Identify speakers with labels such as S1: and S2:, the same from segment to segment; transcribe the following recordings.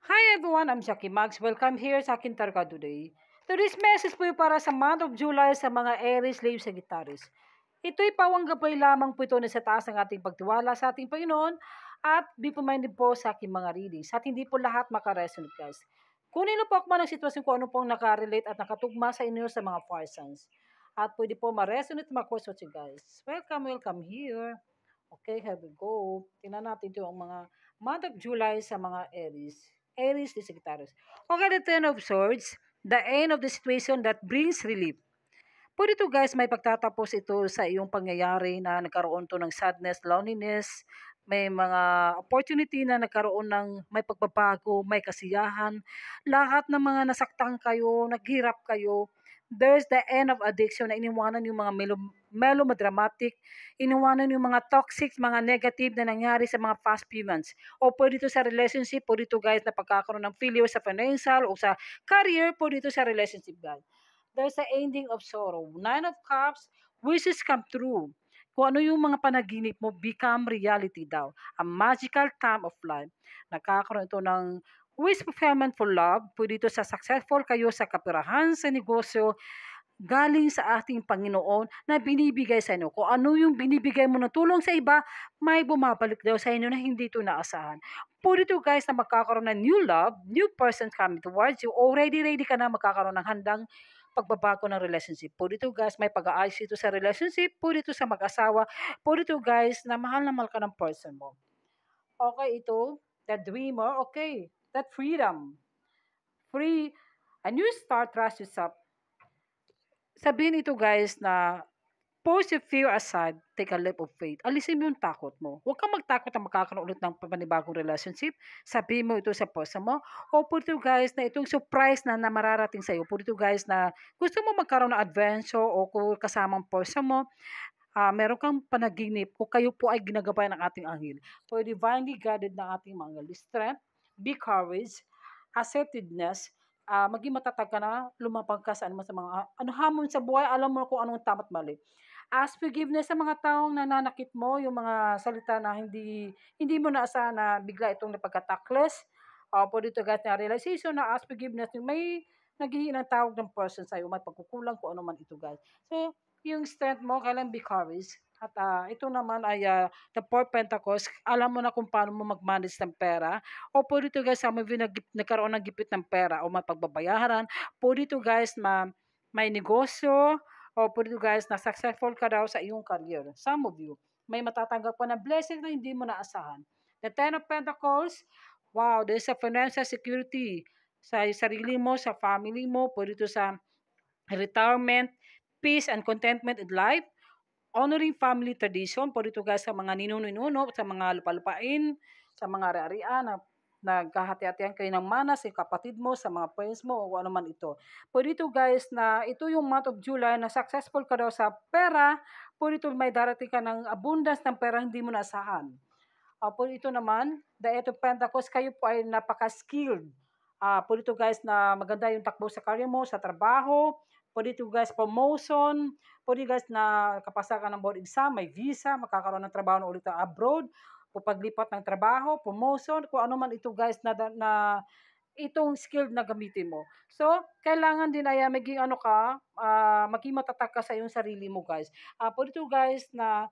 S1: Hi everyone, I'm Jackie Max. Welcome here sa akin Tarka today. Today's message po ay para sa month of July sa mga Aries, Leos, Sagittarius. Ito'y pawang gabay lamang po ito na sa taas ng ating pagtiwala sa ating Panginoon at be minded po sa aking mga readings. At hindi po lahat makaresonate guys. Kunin po ako man ang sitwasyon kung ano pong nakarelate at nakatugma sa inyo sa mga fire signs. At pwede po ma-resonate ma-course with you guys. Welcome here. Okay, here we go. Tingnan natin ito ang mga month of July sa mga Aries. Aries de Sagittarius. Okay, the Ten of Swords, the end of the situation that brings relief. Po dito guys, may pagtatapos ito sa iyong pangyayari na nagkaroon to ng sadness, loneliness, may mga opportunity na nagkaroon ng may pagbabago, may kasiyahan, lahat ng mga nasaktan kayo, naghirap kayo. There's the end of addiction na iniwanan yung mga melodramatic, iniwanan yung mga toxic, mga negative na nangyari sa mga past few months. O po dito sa relationship, po dito guys na pagkakaroon ng failure sa financial o sa career, po dito sa relationship guys. There's the ending of sorrow. Nine of Cups, wishes come true. Kung ano yung mga panaginip mo, become reality daw. A magical time of life. Nakakaroon ito ng wish fulfillment for love. Pwede ito sa successful kayo sa kapirahan, sa negosyo, galing sa ating Panginoon na binibigay sa inyo. Kung ano yung binibigay mo na tulong sa iba, may bumabalik daw sa inyo na hindi ito naasahan. Pwede ito guys na magkakaroon ng new love, new person coming towards you. Already ready ka na magkakaroon ng handang pagbabago ng relationship. Pwede ito guys, may pag-aayos ito sa relationship. Pwede ito sa mag-asawa. Pwede ito guys na mahal ka ng person mo. Okay, ito, the dreamer. Okay, that freedom. Free, a new start, trust yourself. Sabihin ito guys na push your fear aside, take a leap of faith. Alisin mo yung takot mo. Huwag kang magtakot na magkakaroon ulit ng panibagong relationship. Sabihin mo ito sa person mo. O po ito guys na itong surprise na mararating sa iyo. Po ito guys na gusto mo magkaroon ng adventure o kung kasamang person mo, meron kang panaginip kung kayo po ay ginagabay ng ating anghel. For divinely guided ng ating mga anghel. Strength, be courage, assertiveness, maging matatag ka na, lumapag ka sa ano sa mga ano hamon sa buhay, alam mo kung anong tama't mali. Ask forgiveness sa mga taong nananakit mo, yung mga salita na hindi mo naasahan na bigla itong napagkatakles. Po dito guys na realization na ask forgiveness, yung may naghihingi ng tawag ng person sa'yo, may pagkukulang kung ano man ito guys. So, yung strength mo, kailan be courage. At ito naman ay the Four Pentacles, alam mo na kung paano mo mag-manage ng pera. O po dito guys, may nagkaroon ng gipit ng pera o may pagbabayaran. Po dito guys, may negosyo, o po dito guys, na successful ka daw sa iyong career. Some of you, may matatanggap ka na blessing na hindi mo naasahan. The Ten of Pentacles, wow, there's a financial security sa sarili mo, sa family mo, po dito sa retirement, peace and contentment in life, honoring family tradition, po dito guys sa mga ninuno, sa mga lupalupain, sa mga ari-arian, na nagkahati-hatian kayo ng mana sa kapatid mo, sa mga friends mo, o ano man ito. Po dito guys na ito yung month of July na successful ka daw sa pera, po dito may darating ka ng abundance ng pera hindi mo naasahan. Po ito naman, the Eight of Pentacles, kayo po ay napaka-skilled. Po dito guys na maganda yung takbo sa career mo, sa trabaho. Po dito guys, promotion. Po dito guys na kapasa ka ng board exam, may visa, makakaroon ng trabaho na ulit abroad. O paglipat ng trabaho, promotion, kung ano man ito guys na itong skill na gamitin mo. So, kailangan din ay maging ano ka, maging matatag ka sa iyong sarili mo guys. Po dito guys na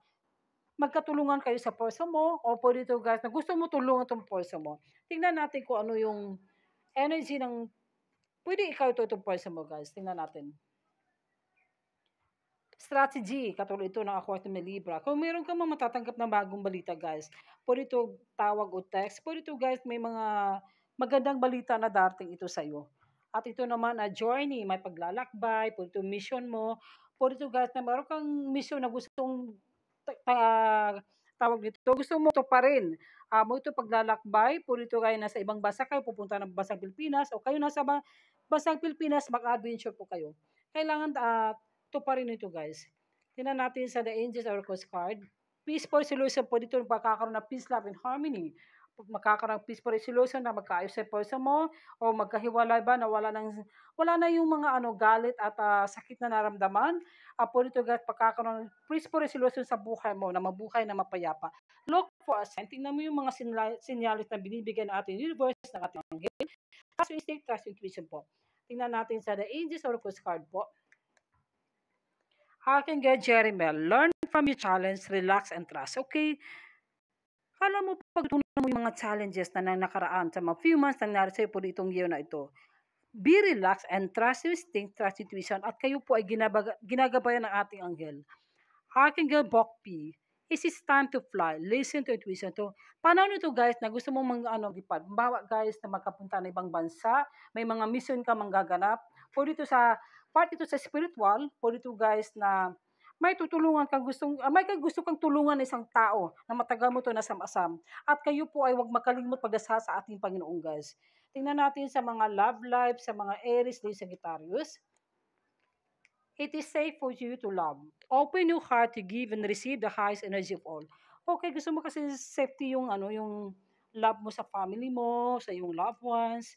S1: magkatulungan kayo sa person mo o pwede ito guys na gusto mo tulungan itong person mo. Tingnan natin kung ano yung energy ng pwede ikaw itong person mo guys. Tingnan natin. Strategy, katulad ito ng Aquarius ng Libra. Kung meron kang matatanggap na bagong balita guys, pwede ito tawag o text. Pwede ito guys may mga magandang balita na darating ito sa iyo. At ito naman na journey, may paglalakbay, pwede ito mission mo. Pwede ito guys na meron kang mission na gustong tawag dito, gusto mo to pa rin. Mo ito paglalakbay, pwede ito kayo nasa ibang bansa kayo, pupunta ng bansang Pilipinas, o kayo nasa bansang Pilipinas, mag-adventure po kayo. Kailangan ito pa rin ito guys. Tingnan natin sa The Angels Oracles card. Peaceful solution po dito, pagkakaroon ng peace, love, and harmony. magkakaroon ng peaceful resolution na magkaayos sa person mo o magkahiwalay ba na wala na yung mga galit at sakit na naramdaman. Po dito guys, pagkakaroon ng peaceful resolution sa buhay mo na mabuhay na mapayapa. Look for a sign. Tingnan mo yung mga sinyalis na binibigyan ng ating universe, ng ating anghel. Trust your instinct, trust your intuition po. Tingnan natin sa The Angels Oracle card po. Archangel Jeremiel, learn from your challenge, relax and trust. Okay? Alam mo, pagtutunan mo yung mga challenges na nakaraan sa mga few months na nangyari sa'yo po itong year na ito, be relaxed and trust your instinct, trust intuition, at kayo po ay ginagabayan ng ating anghel. Archangel Bokpi, is it time to fly? Listen to intuition. To, paano nito guys na gusto mong gipad? Bawa guys na magkapunta ng ibang bansa, may mga mission ka manggaganap. Po dito sa, part ito sa spiritual, po dito guys na may tutulungan kang may gusto kang tulungan ng isang tao na matagal mo to nasam-asam. At kayo po ay huwag makalimot pagdasal sa ating Panginoon guys. Tingnan natin sa mga love life, sa mga Aries, Leo, Sagittarius. It is safe for you to love. Open your heart to give and receive the highest energy of all. Okay, gusto mo kasi safety yung yung love mo sa family mo, sa iyong loved ones.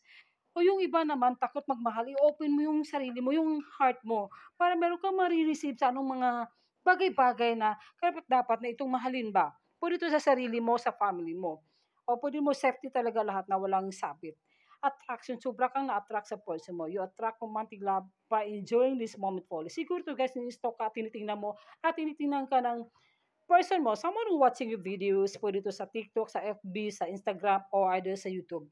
S1: O yung iba naman, takot magmahal, i-open mo yung sarili mo, yung heart mo, para meron kang marireceive sa anong mga bagay-bagay na karapat dapat na itong mahalin ba. Pwede ito sa sarili mo, sa family mo. O pwede mo safety talaga lahat na walang sabit. Attraction, sobra kang na-attract sa person mo. You attract romantic love by enjoying this moment fully. Siguro to guys, ni-stalk ka, tinitingnan mo, at tinitingnan ka ng person mo, someone who watching your videos, pwede ito sa TikTok, sa FB, sa Instagram, or either sa YouTube.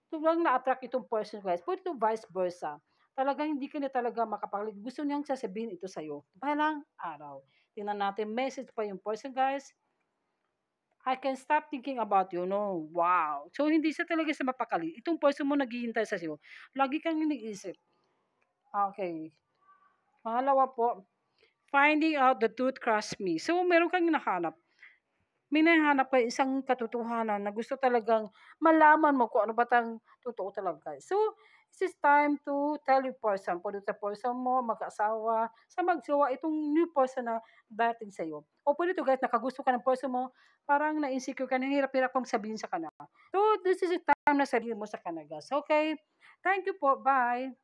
S1: Tulang na-attract itong person guys, pwede ito vice versa. Talagang hindi ka na talaga makapaglig. Gusto niyang sasabihin ito sa'yo. Balang araw. Tingnan natin, message pa yung person guys. I can stop thinking about you, no? Wow. So, hindi siya talaga sa mapakali. Itong person mo naghihintay sa sa'yo. Lagi kang iniisip. Okay. Pangalawa po, finding out the truth crush me. So, meron kang hinahanap. May nahanap kayo isang katotohanan na gusto talagang malaman mo kung ano ba tang totoo talaga. So, this is time to tell your person, pwede sa person mo, mag-asawa, sa mag-jowa, itong new person na dating sa'yo. O pwede to guys, nakagusto ka ng person mo, parang na-insecure ka, nahirap-hirap kang sabihin sa kanila. So, this is the time na sabihin mo sa kanila guys. Okay? Thank you po. Bye!